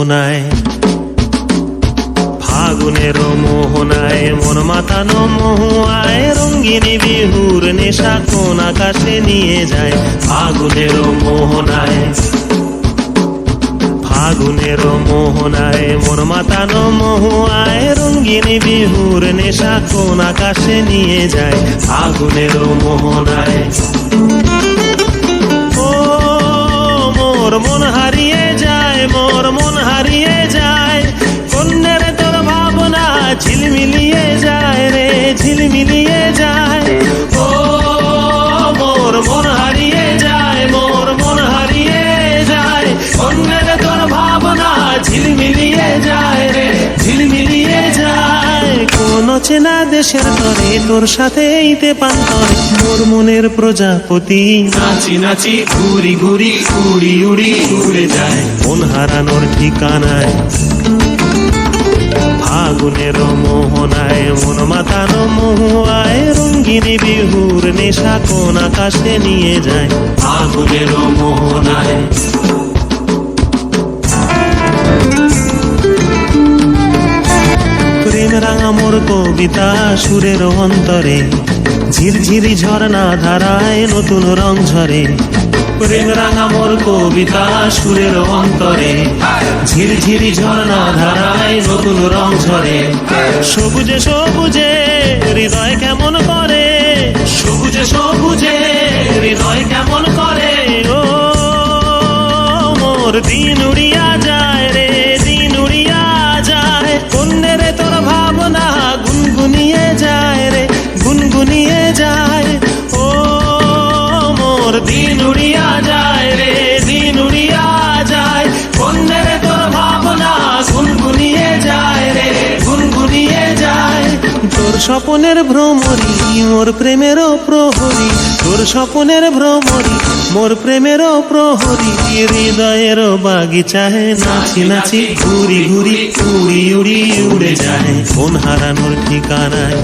মোহনায়, ফাগুনের মোহনায় মন মাতানো মহুয়ায়, রঙ্গিনী বিহুর নেশা কোন আকাশে নিয়ে যায়। ফাগুনের মোহনায়, ফাগুনের মোহনায় মন মাতানো মহুয়ায়, রঙ্গিনী বিহুর নেশা কোন আকাশে নিয়ে যায়। ফাগুনের মোহনায় ও মোর মন হারিয়ে যায়, মোর মন হারিয়ে যায়, কন্যের তোর ভাবনা ঝিলমিলিয়ে যায় রে, ঝিলমিলিয়ে যায়। ও মোর মন হারিয়ে যায়, মোর মন হারিয়ে যায়, কন্যের তোর ভাবনা ঝিলমিলিয়ে যায় রে, ঝিলমিলিয়ে যায়। কোন চেনা দেশের তরে তোর সাথে ইতে পান্তরে, মোর মনের প্রজাপতি নাচি নাচি ঘুরি ঘুরি উড়ি উড়ি উড়ে যায় মন হারানোর ঠিকানায়। ফাগুনের মোহনায় মন মাতানো মহুয়ায়, রঙ্গিনী বিহুর নেশা কোন আকাশে নিয়ে যায়। ফাগুনের মোহনায় প্রেম রাঙা মোর কবিতা সুরের অন্তরে, ঝিরঝিরি ঝর্ণা ধারায় নতুন রং ঝরে। প্রেম রাঙা মোর কবিতা সুরের অন্তরে, ঝিরঝিরি ঝর্ণা ধারায় নতুন রং ঝরে। সবুজে সবুজে হৃদয় কেমন করে, সবুজে সবুজে হৃদয় কেমন করে। ও মোর দিন উড়িয়া যায় রে, দিন উড়িয়া যায়, কন্যের তোর ভাবনা গুনগুনিয়ে যায় রে, গুনগুনিয়ে যায়। ও মোর দিন উড়িয়া যায় রে, দিন উড়িয়া যায়, কন্যের তোর ভাবনা গুনগুনিয়ে যায় রে, গুনগুনিয়ে যায়। তোর স্বপনের ভ্রমরি মোর প্রেমেরও প্রহরী, তোর স্বপনের ভ্রমরি মোর প্রেমেরও প্রহরী, হৃদয়ের বাগিচায় নাচি নাচি ঘুরি ঘুরি উড়ি উড়ি উড়ে যায় মন হারানোর ঠিকানায়।